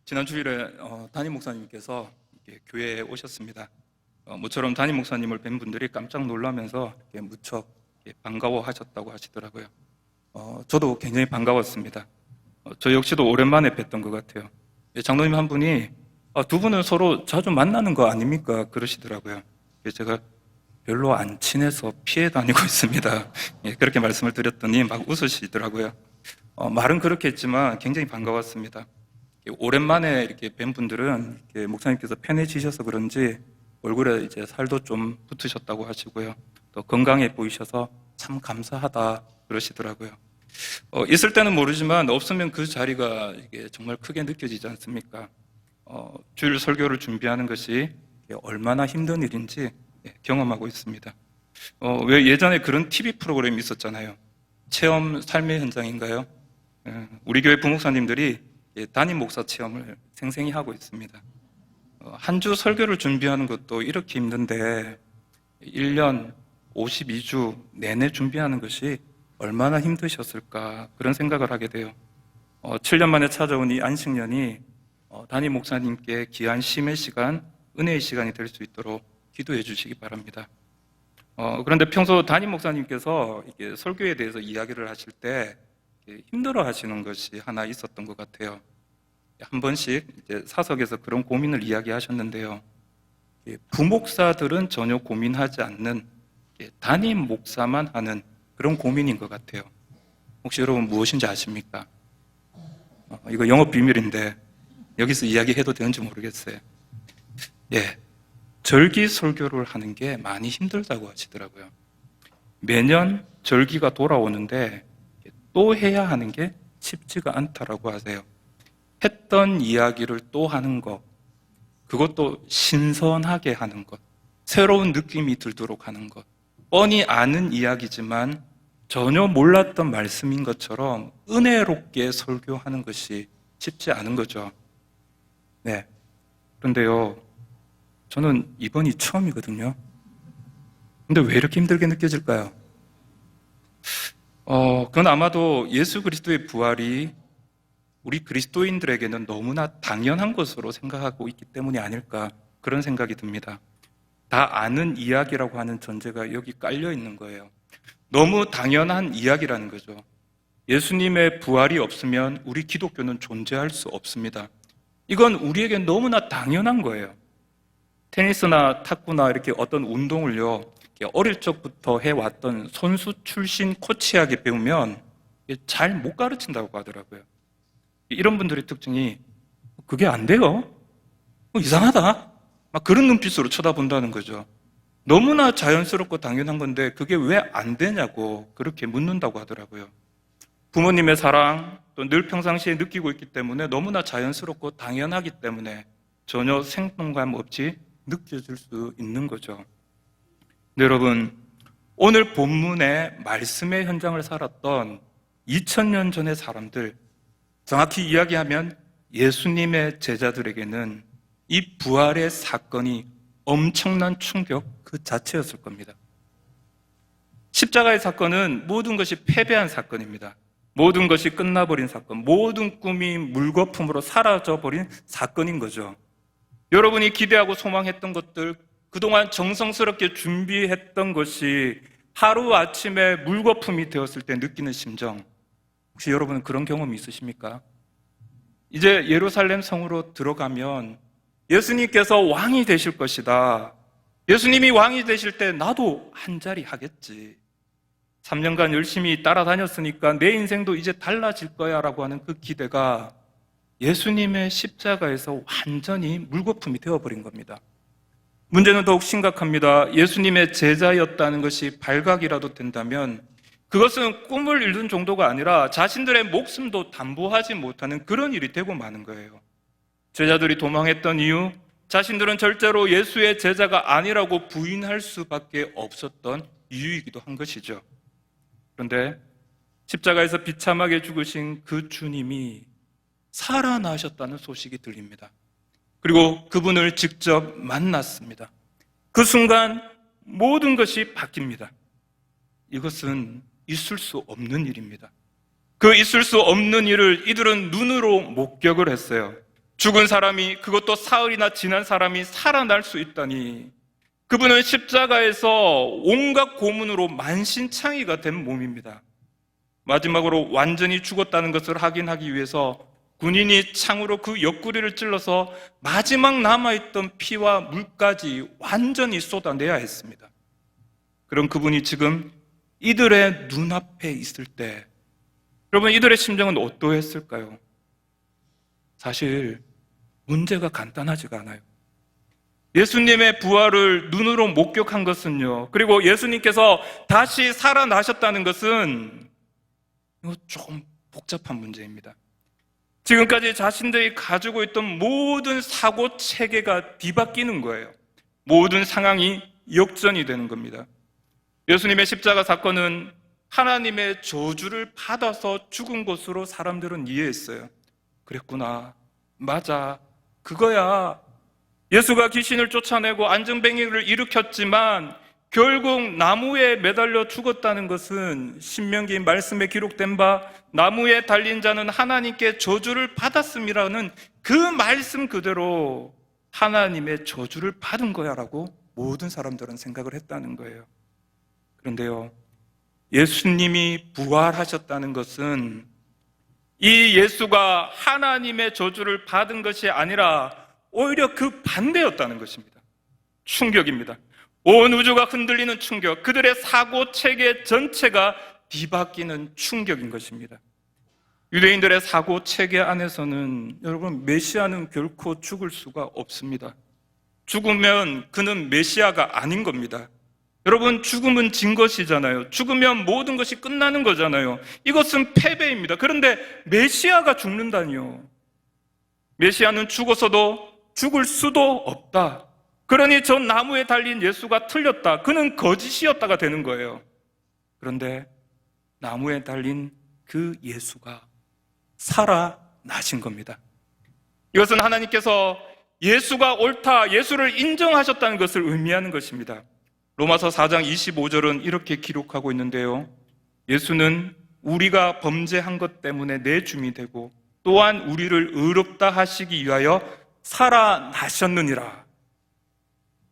지난 주일에 담임 목사님께서 이렇게 교회에 오셨습니다. 모처럼 담임 목사님을 뵌 분들이 깜짝 놀라면서 이렇게 무척 반가워하셨다고 하시더라고요. 저도 굉장히 반가웠습니다. 저 역시도 오랜만에 뵀던 것 같아요. 장로님 한 분이 두 분은 서로 자주 만나는 거 아닙니까? 그러시더라고요. 제가 별로 안 친해서 피해 다니고 있습니다. 그렇게 말씀을 드렸더니 막 웃으시더라고요. 말은 그렇게 했지만 굉장히 반가웠습니다. 오랜만에 이렇게 뵌 분들은 이렇게 목사님께서 편해지셔서 그런지 얼굴에 이제 살도 좀 붙으셨다고 하시고요. 또 건강해 보이셔서 참 감사하다 그러시더라고요. 있을 때는 모르지만 없으면 그 자리가 이게 정말 크게 느껴지지 않습니까? 주일 설교를 준비하는 것이 얼마나 힘든 일인지 경험하고 있습니다. 왜 예전에 그런 TV 프로그램이 있었잖아요. 체험 삶의 현장인가요? 우리 교회 부목사님들이 담임 목사 체험을 생생히 하고 있습니다. 한 주 설교를 준비하는 것도 이렇게 힘든데 1년 52주 내내 준비하는 것이 얼마나 힘드셨을까 그런 생각을 하게 돼요. 7년 만에 찾아온 이 안식년이 담임 목사님께 귀한 쉼의 시간, 은혜의 시간이 될 수 있도록 기도해 주시기 바랍니다. 그런데 평소 담임 목사님께서 이게 설교에 대해서 이야기를 하실 때 힘들어 하시는 것이 하나 있었던 것 같아요. 한 번씩 이제 사석에서 그런 고민을 이야기하셨는데요. 부목사들은 전혀 고민하지 않는 담임 목사만 하는 그런 고민인 것 같아요. 혹시 여러분 무엇인지 아십니까? 이거 영업 비밀인데 여기서 이야기해도 되는지 모르겠어요. 절기 설교를 하는 게 많이 힘들다고 하시더라고요. 매년 절기가 돌아오는데 또 해야 하는 게 쉽지가 않다라고 하세요. 했던 이야기를 또 하는 것, 그것도 신선하게 하는 것, 새로운 느낌이 들도록 하는 것, 뻔히 아는 이야기지만 전혀 몰랐던 말씀인 것처럼 은혜롭게 설교하는 것이 쉽지 않은 거죠. 그런데요, 저는 이번이 처음이거든요. 근데 왜 이렇게 힘들게 느껴질까요? 그건 아마도 예수 그리스도의 부활이 우리 그리스도인들에게는 너무나 당연한 것으로 생각하고 있기 때문이 아닐까 그런 생각이 듭니다. 다 아는 이야기라고 하는 전제가 여기 깔려 있는 거예요. 너무 당연한 이야기라는 거죠. 예수님의 부활이 없으면 우리 기독교는 존재할 수 없습니다. 이건 우리에게 너무나 당연한 거예요. 테니스나 탁구나 이렇게 어떤 운동을요, 어릴 적부터 해왔던 선수 출신 코치에게 배우면 잘 못 가르친다고 하더라고요. 이런 분들의 특징이 그게 안 돼요? 이상하다? 막 그런 눈빛으로 쳐다본다는 거죠. 너무나 자연스럽고 당연한 건데 그게 왜 안 되냐고 그렇게 묻는다고 하더라고요. 부모님의 사랑 또 늘 평상시에 느끼고 있기 때문에 너무나 자연스럽고 당연하기 때문에 전혀 생동감 없이 느껴질 수 있는 거죠. 네, 여러분, 오늘 본문의 말씀의 현장을 살았던 2000년 전의 사람들, 정확히 이야기하면 예수님의 제자들에게는 이 부활의 사건이 엄청난 충격 그 자체였을 겁니다. 십자가의 사건은 모든 것이 패배한 사건입니다. 모든 것이 끝나버린 사건, 모든 꿈이 물거품으로 사라져버린 사건인 거죠. 여러분이 기대하고 소망했던 것들, 그동안 정성스럽게 준비했던 것이 하루아침에 물거품이 되었을 때 느끼는 심정, 혹시 여러분은 그런 경험이 있으십니까? 이제 예루살렘 성으로 들어가면 예수님께서 왕이 되실 것이다. 예수님이 왕이 되실 때 나도 한 자리 하겠지. 3년간 열심히 따라다녔으니까 내 인생도 이제 달라질 거야 라고 하는 그 기대가 예수님의 십자가에서 완전히 물거품이 되어버린 겁니다. 문제는 더욱 심각합니다. 예수님의 제자였다는 것이 발각이라도 된다면 그것은 꿈을 이룬 정도가 아니라 자신들의 목숨도 담보하지 못하는 그런 일이 되고 마는 거예요. 제자들이 도망했던 이유, 자신들은 절대로 예수의 제자가 아니라고 부인할 수밖에 없었던 이유이기도 한 것이죠. 그런데 십자가에서 비참하게 죽으신 그 주님이 살아나셨다는 소식이 들립니다. 그리고 그분을 직접 만났습니다. 그 순간 모든 것이 바뀝니다. 이것은 있을 수 없는 일입니다. 그 있을 수 없는 일을 이들은 눈으로 목격을 했어요. 죽은 사람이, 그것도 사흘이나 지난 사람이 살아날 수 있다니, 그분은 십자가에서 온갖 고문으로 만신창이가 된 몸입니다. 마지막으로 완전히 죽었다는 것을 확인하기 위해서 군인이 창으로 그 옆구리를 찔러서 마지막 남아있던 피와 물까지 완전히 쏟아내야 했습니다. 그럼 그분이 지금 이들의 눈앞에 있을 때, 여러분, 이들의 심정은 어떠했을까요? 사실 문제가 간단하지가 않아요. 예수님의 부활을 눈으로 목격한 것은요, 그리고 예수님께서 다시 살아나셨다는 것은 이거 조금 복잡한 문제입니다. 지금까지 자신들이 가지고 있던 모든 사고 체계가 뒤바뀌는 거예요. 모든 상황이 역전이 되는 겁니다. 예수님의 십자가 사건은 하나님의 저주를 받아서 죽은 것으로 사람들은 이해했어요. 그랬구나. 맞아. 그거야. 예수가 귀신을 쫓아내고 안전뱅이를 일으켰지만 결국 나무에 매달려 죽었다는 것은 신명기 말씀에 기록된 바 나무에 달린 자는 하나님께 저주를 받았음이라는 그 말씀 그대로 하나님의 저주를 받은 거야 라고 모든 사람들은 생각을 했다는 거예요. 그런데요, 예수님이 부활하셨다는 것은 이 예수가 하나님의 저주를 받은 것이 아니라 오히려 그 반대였다는 것입니다. 충격입니다. 온 우주가 흔들리는 충격, 그들의 사고 체계 전체가 뒤바뀌는 충격인 것입니다. 유대인들의 사고 체계 안에서는 여러분, 메시아는 결코 죽을 수가 없습니다. 죽으면 그는 메시아가 아닌 겁니다. 여러분, 죽음은 진 것이잖아요. 죽으면 모든 것이 끝나는 거잖아요. 이것은 패배입니다. 그런데 메시아가 죽는다니요. 메시아는 죽어서도 죽을 수도 없다. 그러니 저 나무에 달린 예수가 틀렸다. 그는 거짓이었다가 되는 거예요. 그런데 나무에 달린 그 예수가 살아나신 겁니다. 이것은 하나님께서 예수가 옳다, 예수를 인정하셨다는 것을 의미하는 것입니다. 로마서 4장 25절은 이렇게 기록하고 있는데요, 예수는 우리가 범죄한 것 때문에 내 줌이 되고 또한 우리를 의롭다 하시기 위하여 살아나셨느니라.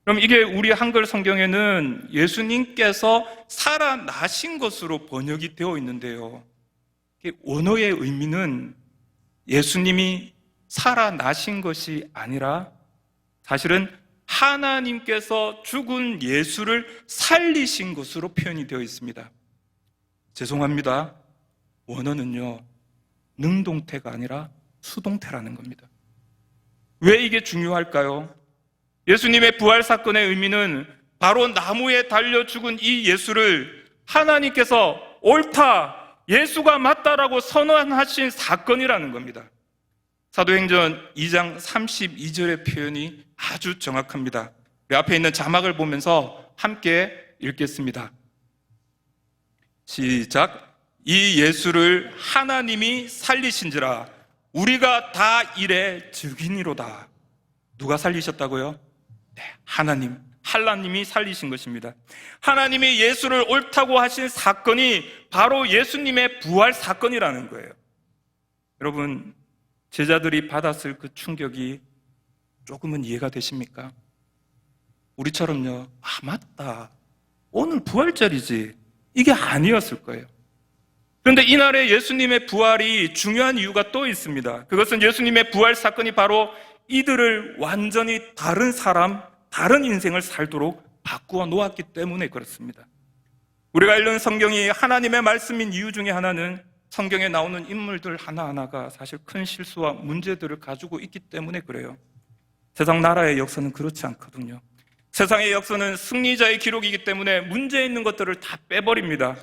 그럼 이게 우리 한글 성경에는 예수님께서 살아나신 것으로 번역이 되어 있는데요, 원어의 의미는 예수님이 살아나신 것이 아니라 사실은 하나님께서 죽은 예수를 살리신 것으로 표현이 되어 있습니다. 죄송합니다. 원어는요, 능동태가 아니라 수동태라는 겁니다. 왜 이게 중요할까요? 예수님의 부활 사건의 의미는 바로 나무에 달려 죽은 이 예수를 하나님께서 옳다, 예수가 맞다라고 선언하신 사건이라는 겁니다. 사도행전 2장 32절의 표현이 아주 정확합니다. 앞에 있는 자막을 보면서 함께 읽겠습니다. 시작. 이 예수를 하나님이 살리신지라 우리가 다 이래 증인이로다. 누가 살리셨다고요? 네, 하나님이 살리신 것입니다. 하나님이 예수를 옳다고 하신 사건이 바로 예수님의 부활 사건이라는 거예요. 여러분, 제자들이 받았을 그 충격이 조금은 이해가 되십니까? 우리처럼요, 맞다, 오늘 부활절이지, 이게 아니었을 거예요. 그런데 이날의 예수님의 부활이 중요한 이유가 또 있습니다. 그것은 예수님의 부활 사건이 바로 이들을 완전히 다른 사람, 다른 인생을 살도록 바꾸어 놓았기 때문에 그렇습니다. 우리가 읽는 성경이 하나님의 말씀인 이유 중에 하나는 성경에 나오는 인물들 하나하나가 사실 큰 실수와 문제들을 가지고 있기 때문에 그래요. 세상 나라의 역사는 그렇지 않거든요. 세상의 역사는 승리자의 기록이기 때문에 문제 있는 것들을 다 빼버립니다.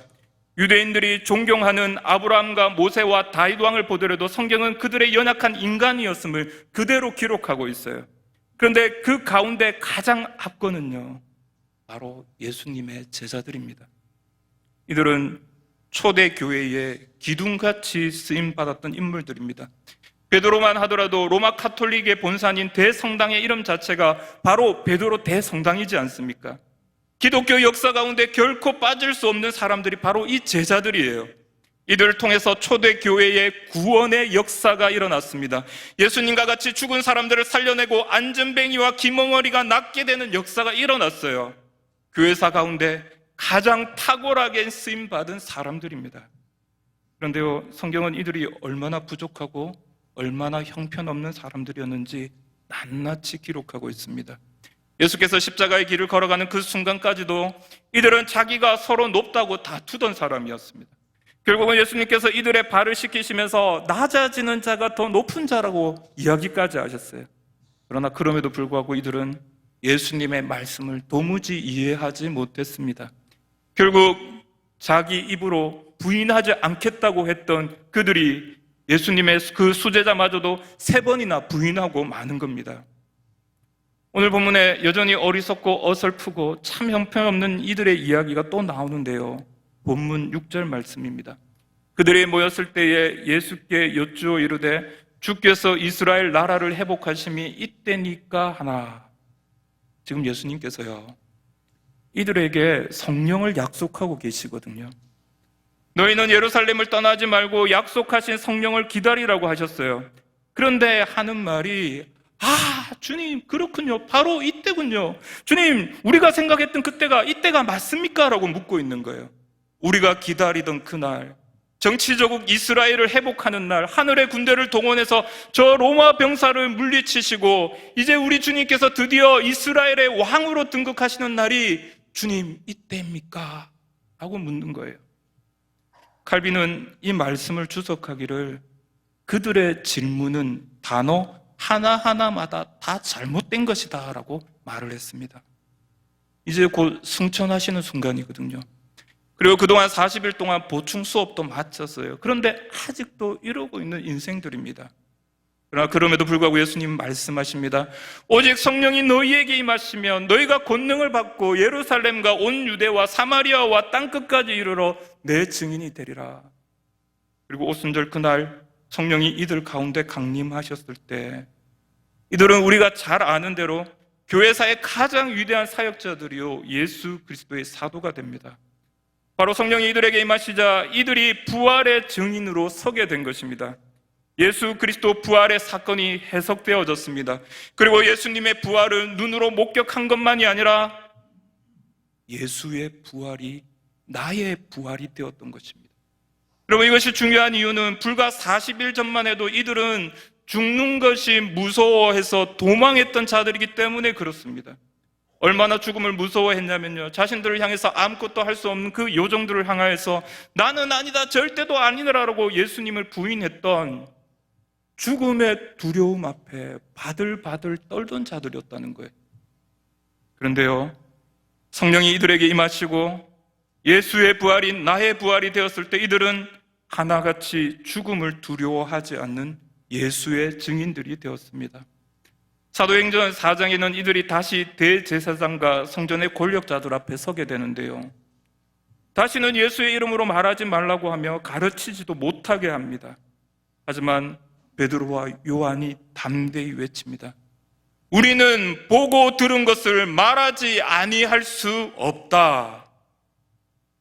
유대인들이 존경하는 아브라함과 모세와 다윗 왕을 보더라도 성경은 그들의 연약한 인간이었음을 그대로 기록하고 있어요. 그런데 그 가운데 가장 앞거는요, 바로 예수님의 제자들입니다. 이들은 초대교회에 기둥같이 쓰임받았던 인물들입니다. 베드로만 하더라도 로마 카톨릭의 본산인 대성당의 이름 자체가 바로 베드로 대성당이지 않습니까? 기독교 역사 가운데 결코 빠질 수 없는 사람들이 바로 이 제자들이에요. 이들을 통해서 초대교회의 구원의 역사가 일어났습니다. 예수님과 같이 죽은 사람들을 살려내고 안전뱅이와 기멍어리가 낫게 되는 역사가 일어났어요. 교회사 가운데 가장 탁월하게 쓰임받은 사람들입니다. 그런데요, 성경은 이들이 얼마나 부족하고 얼마나 형편없는 사람들이었는지 낱낱이 기록하고 있습니다. 예수께서 십자가의 길을 걸어가는 그 순간까지도 이들은 자기가 서로 높다고 다투던 사람이었습니다. 결국은 예수님께서 이들의 발을 씻기시면서 낮아지는 자가 더 높은 자라고 이야기까지 하셨어요. 그러나 그럼에도 불구하고 이들은 예수님의 말씀을 도무지 이해하지 못했습니다. 결국 자기 입으로 부인하지 않겠다고 했던 그들이 예수님의 그 수제자마저도 3번이나 부인하고 마는 겁니다. 오늘 본문에 여전히 어리석고 어설프고 참 형편없는 이들의 이야기가 또 나오는데요. 본문 6절 말씀입니다. 그들이 모였을 때에 예수께 여쭈어 이르되 주께서 이스라엘 나라를 회복하심이 이때니까 하나. 지금 예수님께서요, 이들에게 성령을 약속하고 계시거든요. 너희는 예루살렘을 떠나지 말고 약속하신 성령을 기다리라고 하셨어요. 그런데 하는 말이 주님, 그렇군요. 바로 이때군요. 주님, 우리가 생각했던 그때가 이때가 맞습니까? 라고 묻고 있는 거예요. 우리가 기다리던 그날, 정치조국 이스라엘을 회복하는 날, 하늘의 군대를 동원해서 저 로마 병사를 물리치시고 이제 우리 주님께서 드디어 이스라엘의 왕으로 등극하시는 날이 주님, 이때입니까? 라고 묻는 거예요. 칼빈은 이 말씀을 주석하기를 그들의 질문은 단어 하나하나마다 다 잘못된 것이다 라고 말을 했습니다. 이제 곧 승천하시는 순간이거든요. 그리고 그동안 40일 동안 보충 수업도 마쳤어요. 그런데 아직도 이러고 있는 인생들입니다. 그러나 그럼에도 불구하고 예수님 말씀하십니다. 오직 성령이 너희에게 임하시면 너희가 권능을 받고 예루살렘과 온 유대와 사마리아와 땅끝까지 이르러 내 증인이 되리라. 그리고 오순절 그날 성령이 이들 가운데 강림하셨을 때 이들은 우리가 잘 아는 대로 교회사의 가장 위대한 사역자들이요 예수 그리스도의 사도가 됩니다. 바로 성령이 이들에게 임하시자 이들이 부활의 증인으로 서게 된 것입니다. 예수 그리스도 부활의 사건이 해석되어졌습니다. 그리고 예수님의 부활을 눈으로 목격한 것만이 아니라 예수의 부활이 나의 부활이 되었던 것입니다. 여러분, 이것이 중요한 이유는 불과 40일 전만 해도 이들은 죽는 것이 무서워해서 도망했던 자들이기 때문에 그렇습니다. 얼마나 죽음을 무서워했냐면요, 자신들을 향해서 아무것도 할 수 없는 그 요정들을 향하여서 나는 아니다, 절대도 아니라고 예수님을 부인했던 죽음의 두려움 앞에 바들바들 떨던 자들이었다는 거예요. 그런데요, 성령이 이들에게 임하시고 예수의 부활이 나의 부활이 되었을 때 이들은 하나같이 죽음을 두려워하지 않는 예수의 증인들이 되었습니다. 사도행전 4장에는 이들이 다시 대제사장과 성전의 권력자들 앞에 서게 되는데요, 다시는 예수의 이름으로 말하지 말라고 하며 가르치지도 못하게 합니다. 하지만 베드로와 요한이 담대히 외칩니다. 우리는 보고 들은 것을 말하지 아니할 수 없다.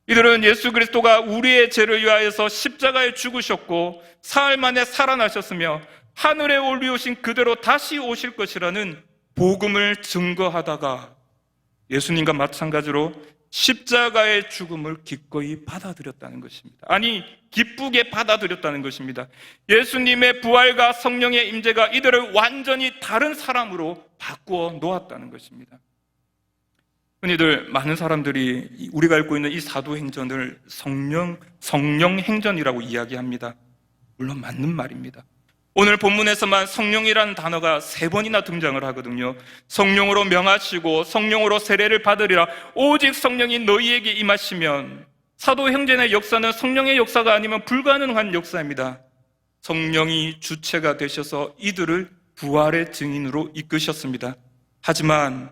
이들은 예수 그리스도가 우리의 죄를 위하여서 십자가에 죽으셨고 사흘 만에 살아나셨으며 하늘에 올리우신 그대로 다시 오실 것이라는 복음을 증거하다가 예수님과 마찬가지로 십자가의 죽음을 기꺼이 받아들였다는 것입니다. 아니, 기쁘게 받아들였다는 것입니다. 예수님의 부활과 성령의 임재가 이들을 완전히 다른 사람으로 바꾸어 놓았다는 것입니다. 흔히들 많은 사람들이 우리가 알고 있는 이 사도행전을 성령 행전이라고 이야기합니다. 물론 맞는 말입니다. 오늘 본문에서만 성령이라는 단어가 3번이나 등장을 하거든요. 성령으로 명하시고 성령으로 세례를 받으리라. 오직 성령이 너희에게 임하시면, 사도행전의 역사는 성령의 역사가 아니면 불가능한 역사입니다. 성령이 주체가 되셔서 이들을 부활의 증인으로 이끄셨습니다. 하지만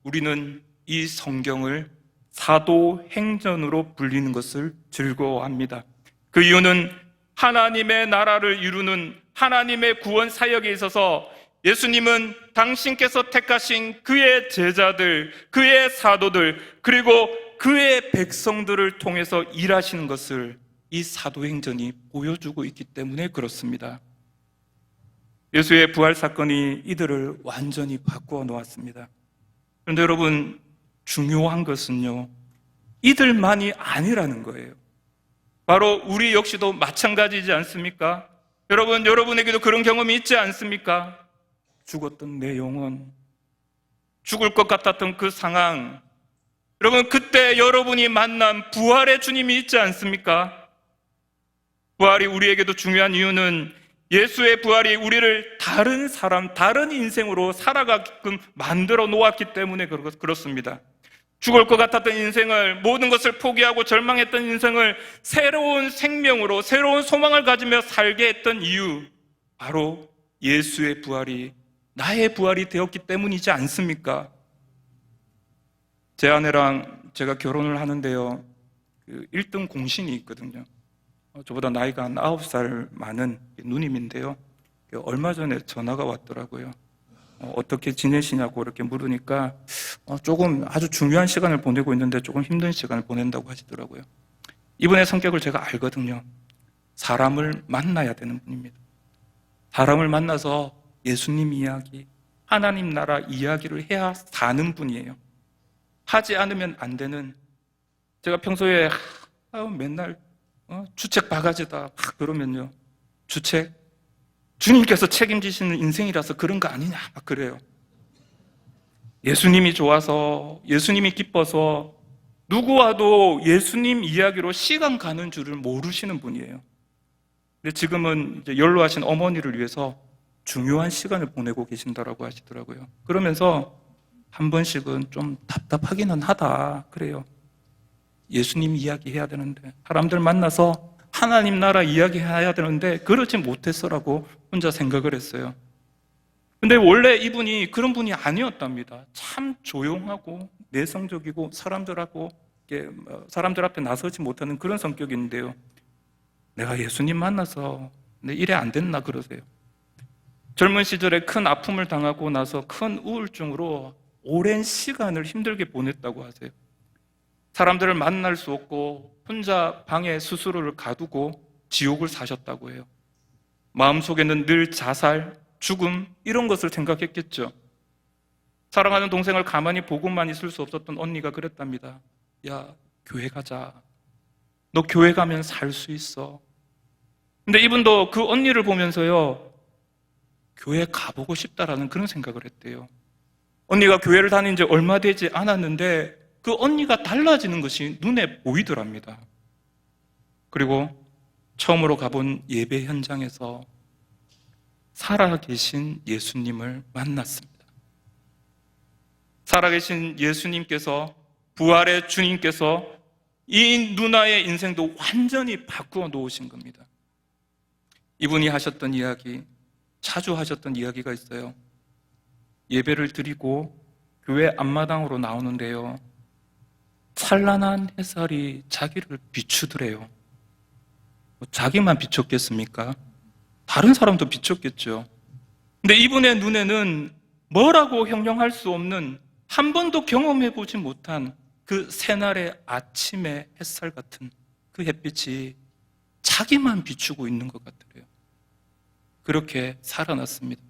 우리는 이 성경을 사도행전으로 불리는 것을 즐거워합니다. 그 이유는 하나님의 나라를 이루는 하나님의 구원 사역에 있어서 예수님은 당신께서 택하신 그의 제자들, 그의 사도들, 그리고 그의 백성들을 통해서 일하시는 것을 이 사도행전이 보여주고 있기 때문에 그렇습니다. 예수의 부활 사건이 이들을 완전히 바꾸어 놓았습니다. 그런데 여러분, 중요한 것은요, 이들만이 아니라는 거예요. 바로 우리 역시도 마찬가지지 않습니까? 여러분, 여러분에게도 그런 경험이 있지 않습니까? 죽었던 내 영혼, 죽을 것 같았던 그 상황, 여러분, 그때 여러분이 만난 부활의 주님이 있지 않습니까? 부활이 우리에게도 중요한 이유는 예수의 부활이 우리를 다른 사람, 다른 인생으로 살아가게끔 만들어 놓았기 때문에 그렇습니다. 죽을 것 같았던 인생을, 모든 것을 포기하고 절망했던 인생을 새로운 생명으로, 새로운 소망을 가지며 살게 했던 이유, 바로 예수의 부활이 나의 부활이 되었기 때문이지 않습니까? 제 아내랑 제가 결혼을 하는데요, 1등 공신이 있거든요. 저보다 나이가 한 9살 많은 누님인데요, 얼마 전에 전화가 왔더라고요. 어떻게 지내시냐고 이렇게 물으니까 조금 아주 중요한 시간을 보내고 있는데 조금 힘든 시간을 보낸다고 하시더라고요. 이분의 성격을 제가 알거든요. 사람을 만나야 되는 분입니다. 사람을 만나서 예수님 이야기, 하나님 나라 이야기를 해야 사는 분이에요. 하지 않으면 안 되는, 제가 평소에 맨날 주책 바가지다 막 그러면요, 주책? 주님께서 책임지시는 인생이라서 그런 거 아니냐 막 그래요. 예수님이 좋아서, 예수님이 기뻐서 누구와도 예수님 이야기로 시간 가는 줄을 모르시는 분이에요. 근데 지금은 이제 연로하신 어머니를 위해서 중요한 시간을 보내고 계신다라고 하시더라고요. 그러면서 한 번씩은 좀 답답하기는 하다 그래요. 예수님 이야기 해야 되는데, 사람들 만나서 하나님 나라 이야기 해야 되는데 그러지 못했어라고 혼자 생각을 했어요. 근데 원래 이분이 그런 분이 아니었답니다. 참 조용하고 내성적이고 사람들 앞에 나서지 못하는 그런 성격인데요, 내가 예수님 만나서 내 일에 안 됐나 그러세요. 젊은 시절에 큰 아픔을 당하고 나서 큰 우울증으로 오랜 시간을 힘들게 보냈다고 하세요. 사람들을 만날 수 없고 혼자 방에 스스로를 가두고 지옥을 사셨다고 해요. 마음속에는 늘 자살, 죽음 이런 것을 생각했겠죠. 사랑하는 동생을 가만히 보고만 있을 수 없었던 언니가 그랬답니다. 야, 교회 가자. 너 교회 가면 살 수 있어. 근데 이분도 그 언니를 보면서요, 교회 가보고 싶다라는 그런 생각을 했대요. 언니가 교회를 다닌 지 얼마 되지 않았는데 그 언니가 달라지는 것이 눈에 보이더랍니다. 그리고 처음으로 가본 예배 현장에서 살아계신 예수님을 만났습니다. 살아계신 예수님께서, 부활의 주님께서 이 누나의 인생도 완전히 바꾸어 놓으신 겁니다. 이분이 하셨던 이야기, 자주 하셨던 이야기가 있어요. 예배를 드리고 교회 앞마당으로 나오는데요, 찬란한 햇살이 자기를 비추더래요. 자기만 비췄겠습니까? 다른 사람도 비췄겠죠. 근데 이분의 눈에는 뭐라고 형용할 수 없는, 한 번도 경험해보지 못한 그 새날의 아침의 햇살 같은 그 햇빛이 자기만 비추고 있는 것 같더래요. 그렇게 살아났습니다.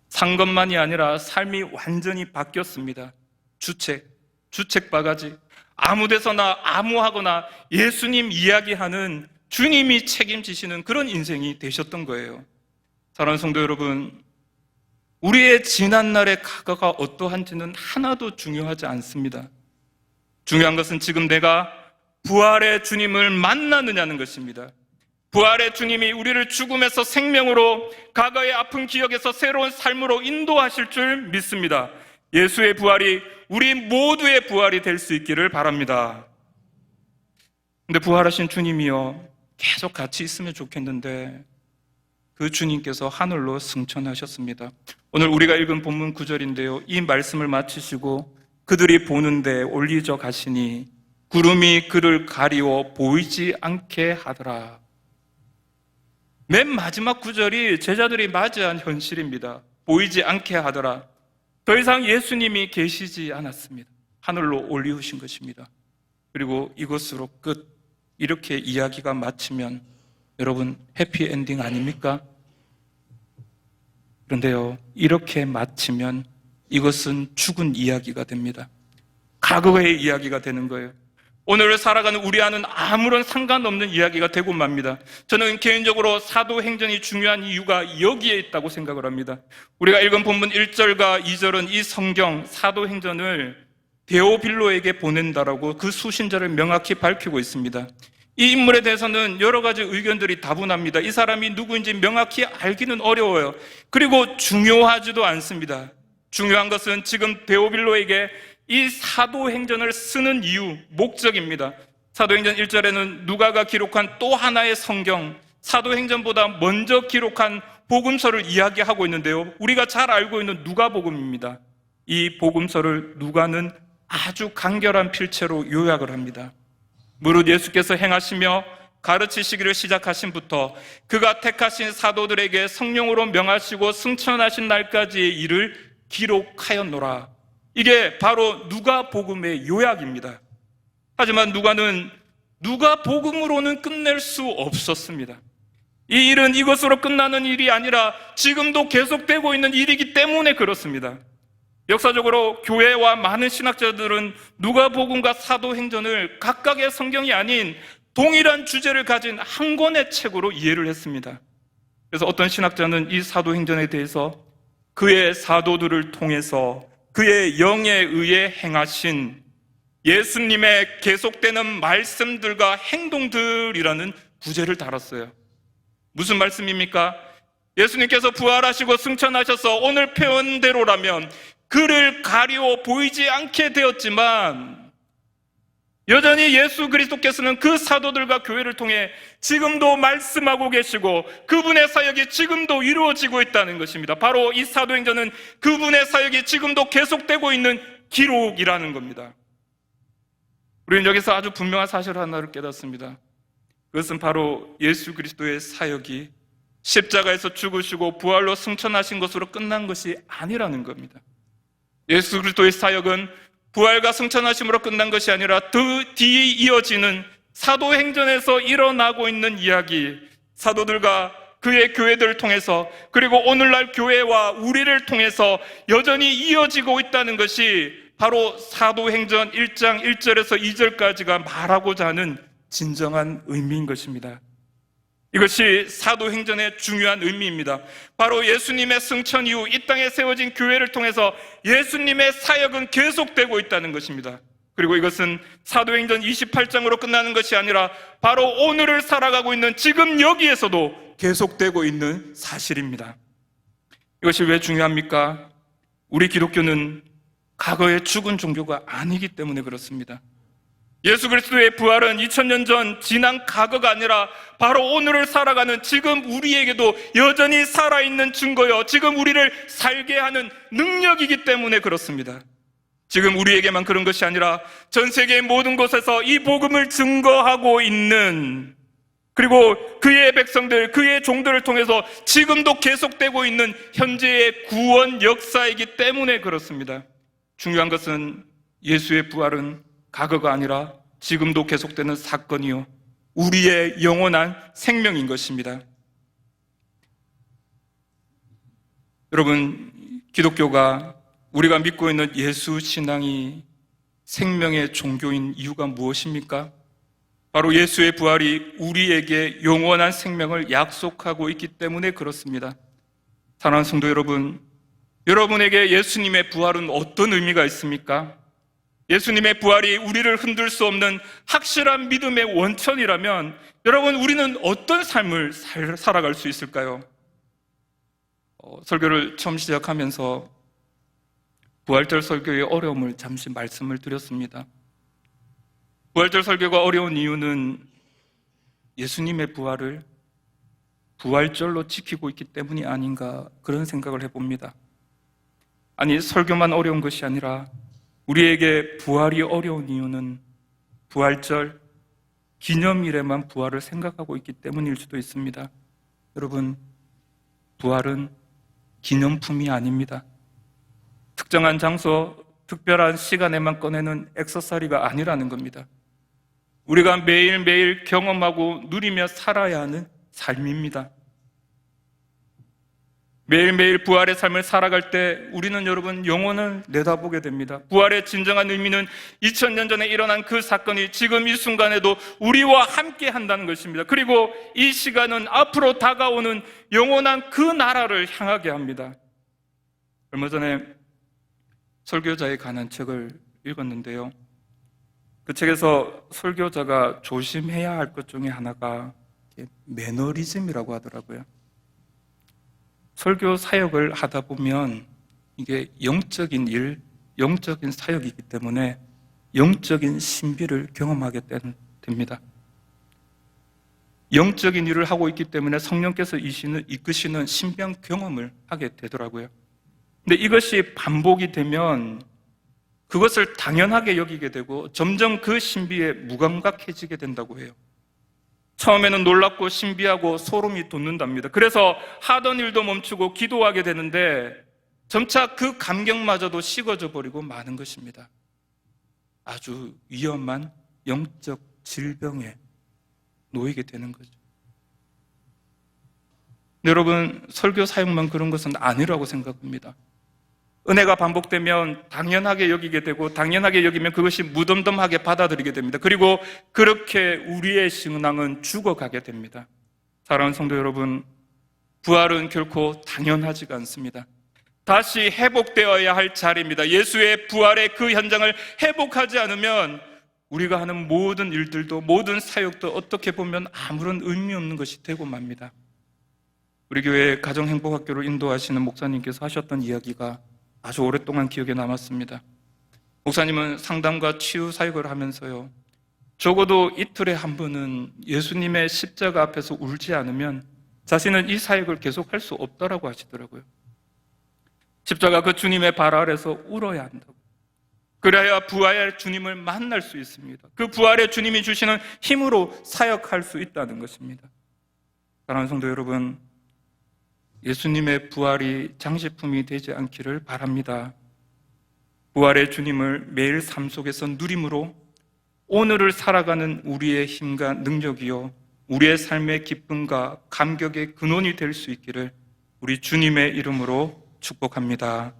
산 것만이 아니라 삶이 완전히 바뀌었습니다. 주책 바가지, 아무 데서나 아무하거나 예수님 이야기하는, 주님이 책임지시는 그런 인생이 되셨던 거예요. 사랑하는 성도 여러분, 우리의 지난날의 과거가 어떠한지는 하나도 중요하지 않습니다. 중요한 것은 지금 내가 부활의 주님을 만나느냐는 것입니다. 부활의 주님이 우리를 죽음에서 생명으로, 과거의 아픈 기억에서 새로운 삶으로 인도하실 줄 믿습니다. 예수의 부활이 우리 모두의 부활이 될 수 있기를 바랍니다. 근데 부활하신 주님이요, 계속 같이 있으면 좋겠는데 그 주님께서 하늘로 승천하셨습니다. 오늘 우리가 읽은 본문 9절인데요, 이 말씀을 마치시고 그들이 보는데 올리져 가시니 구름이 그를 가리워 보이지 않게 하더라. 맨 마지막 구절이 제자들이 맞이한 현실입니다. 보이지 않게 하더라. 더 이상 예수님이 계시지 않았습니다. 하늘로 올리우신 것입니다. 그리고 이것으로 끝. 이렇게 이야기가 마치면 여러분 해피엔딩 아닙니까? 그런데요, 이렇게 마치면 이것은 죽은 이야기가 됩니다. 과거의 이야기가 되는 거예요. 오늘을 살아가는 우리와는 아무런 상관없는 이야기가 되고 맙니다. 저는 개인적으로 사도행전이 중요한 이유가 여기에 있다고 생각을 합니다. 우리가 읽은 본문 1절과 2절은 이 성경 사도행전을 데오빌로에게 보낸다라고 그 수신자를 명확히 밝히고 있습니다. 이 인물에 대해서는 여러 가지 의견들이 다분합니다. 이 사람이 누구인지 명확히 알기는 어려워요. 그리고 중요하지도 않습니다. 중요한 것은 지금 데오빌로에게 이 사도행전을 쓰는 이유, 목적입니다. 사도행전 1절에는 누가가 기록한 또 하나의 성경, 사도행전보다 먼저 기록한 복음서를 이야기하고 있는데요, 우리가 잘 알고 있는 누가복음입니다. 이 복음서를 누가는 아주 간결한 필체로 요약을 합니다. 무릇 예수께서 행하시며 가르치시기를 시작하신부터 그가 택하신 사도들에게 성령으로 명하시고 승천하신 날까지의 일을 기록하였노라. 이게 바로 누가복음의 요약입니다. 하지만 누가는 누가복음으로는 끝낼 수 없었습니다. 이 일은 이것으로 끝나는 일이 아니라 지금도 계속되고 있는 일이기 때문에 그렇습니다. 역사적으로 교회와 많은 신학자들은 누가복음과 사도행전을 각각의 성경이 아닌 동일한 주제를 가진 한 권의 책으로 이해를 했습니다. 그래서 어떤 신학자는 이 사도행전에 대해서 그의 사도들을 통해서 그의 영에 의해 행하신 예수님의 계속되는 말씀들과 행동들이라는 부제를 달았어요. 무슨 말씀입니까? 예수님께서 부활하시고 승천하셔서 오늘 표현대로라면 그를 가리워 보이지 않게 되었지만 여전히 예수 그리스도께서는 그 사도들과 교회를 통해 지금도 말씀하고 계시고 그분의 사역이 지금도 이루어지고 있다는 것입니다. 바로 이 사도행전은 그분의 사역이 지금도 계속되고 있는 기록이라는 겁니다. 우리는 여기서 아주 분명한 사실 하나를 깨닫습니다. 그것은 바로 예수 그리스도의 사역이 십자가에서 죽으시고 부활로 승천하신 것으로 끝난 것이 아니라는 겁니다. 예수 그리스도의 사역은 부활과 승천하심으로 끝난 것이 아니라 그 뒤에 이어지는 사도행전에서 일어나고 있는 이야기, 사도들과 그의 교회들을 통해서 그리고 오늘날 교회와 우리를 통해서 여전히 이어지고 있다는 것이 바로 사도행전 1장 1절에서 2절까지가 말하고자 하는 진정한 의미인 것입니다. 이것이 사도행전의 중요한 의미입니다. 바로 예수님의 승천 이후 이 땅에 세워진 교회를 통해서 예수님의 사역은 계속되고 있다는 것입니다. 그리고 이것은 사도행전 28장으로 끝나는 것이 아니라 바로 오늘을 살아가고 있는 지금 여기에서도 계속되고 있는 사실입니다. 이것이 왜 중요합니까? 우리 기독교는 과거의 죽은 종교가 아니기 때문에 그렇습니다. 예수 그리스도의 부활은 2000년 전 지난 과거가 아니라 바로 오늘을 살아가는 지금 우리에게도 여전히 살아있는 증거요, 지금 우리를 살게 하는 능력이기 때문에 그렇습니다. 지금 우리에게만 그런 것이 아니라 전 세계의 모든 곳에서 이 복음을 증거하고 있는, 그리고 그의 백성들, 그의 종들을 통해서 지금도 계속되고 있는 현재의 구원 역사이기 때문에 그렇습니다. 중요한 것은 예수의 부활은 과거가 아니라 지금도 계속되는 사건이요, 우리의 영원한 생명인 것입니다. 여러분, 기독교가, 우리가 믿고 있는 예수 신앙이 생명의 종교인 이유가 무엇입니까? 바로 예수의 부활이 우리에게 영원한 생명을 약속하고 있기 때문에 그렇습니다. 사랑하는 성도 여러분, 여러분에게 예수님의 부활은 어떤 의미가 있습니까? 예수님의 부활이 우리를 흔들 수 없는 확실한 믿음의 원천이라면 여러분, 우리는 어떤 삶을 살아갈 수 있을까요? 설교를 처음 시작하면서 부활절 설교의 어려움을 잠시 말씀을 드렸습니다. 부활절 설교가 어려운 이유는 예수님의 부활을 부활절로 지키고 있기 때문이 아닌가, 그런 생각을 해봅니다. 아니, 설교만 어려운 것이 아니라 우리에게 부활이 어려운 이유는 부활절 기념일에만 부활을 생각하고 있기 때문일 수도 있습니다. 여러분, 부활은 기념품이 아닙니다. 특정한 장소, 특별한 시간에만 꺼내는 액세서리가 아니라는 겁니다. 우리가 매일매일 경험하고 누리며 살아야 하는 삶입니다. 매일매일 부활의 삶을 살아갈 때 우리는 여러분 영혼을 내다보게 됩니다. 부활의 진정한 의미는 2000년 전에 일어난 그 사건이 지금 이 순간에도 우리와 함께 한다는 것입니다. 그리고 이 시간은 앞으로 다가오는 영원한 그 나라를 향하게 합니다. 얼마 전에 설교자에 관한 책을 읽었는데요, 그 책에서 설교자가 조심해야 할 것 중에 하나가 매너리즘이라고 하더라고요. 설교 사역을 하다 보면 이게 영적인 일, 영적인 사역이기 때문에 영적인 신비를 경험하게 됩니다. 영적인 일을 하고 있기 때문에 성령께서 이끄시는 신비한 경험을 하게 되더라고요. 근데 이것이 반복이 되면 그것을 당연하게 여기게 되고 점점 그 신비에 무감각해지게 된다고 해요. 처음에는 놀랍고 신비하고 소름이 돋는답니다. 그래서 하던 일도 멈추고 기도하게 되는데 점차 그 감격마저도 식어져 버리고 마는 것입니다. 아주 위험한 영적 질병에 놓이게 되는 거죠. 여러분, 설교 사역만 그런 것은 아니라고 생각합니다. 은혜가 반복되면 당연하게 여기게 되고 당연하게 여기면 그것이 무덤덤하게 받아들이게 됩니다. 그리고 그렇게 우리의 신앙은 죽어가게 됩니다. 사랑하는 성도 여러분, 부활은 결코 당연하지가 않습니다. 다시 회복되어야 할 자리입니다. 예수의 부활의 그 현장을 회복하지 않으면 우리가 하는 모든 일들도 모든 사역도 어떻게 보면 아무런 의미 없는 것이 되고 맙니다. 우리 교회 가정행복학교를 인도하시는 목사님께서 하셨던 이야기가 아주 오랫동안 기억에 남았습니다. 목사님은 상담과 치유 사역을 하면서요, 적어도 이틀에 한 번은 예수님의 십자가 앞에서 울지 않으면 자신은 이 사역을 계속할 수 없다라고 하시더라고요. 십자가 그 주님의 발 아래서 울어야 한다고. 그래야 부활의 주님을 만날 수 있습니다. 그 부활의 주님이 주시는 힘으로 사역할 수 있다는 것입니다. 사랑하는 성도 여러분, 예수님의 부활이 장식품이 되지 않기를 바랍니다. 부활의 주님을 매일 삶 속에서 누림으로 오늘을 살아가는 우리의 힘과 능력이요, 우리의 삶의 기쁨과 감격의 근원이 될 수 있기를 우리 주님의 이름으로 축복합니다.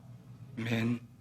아멘.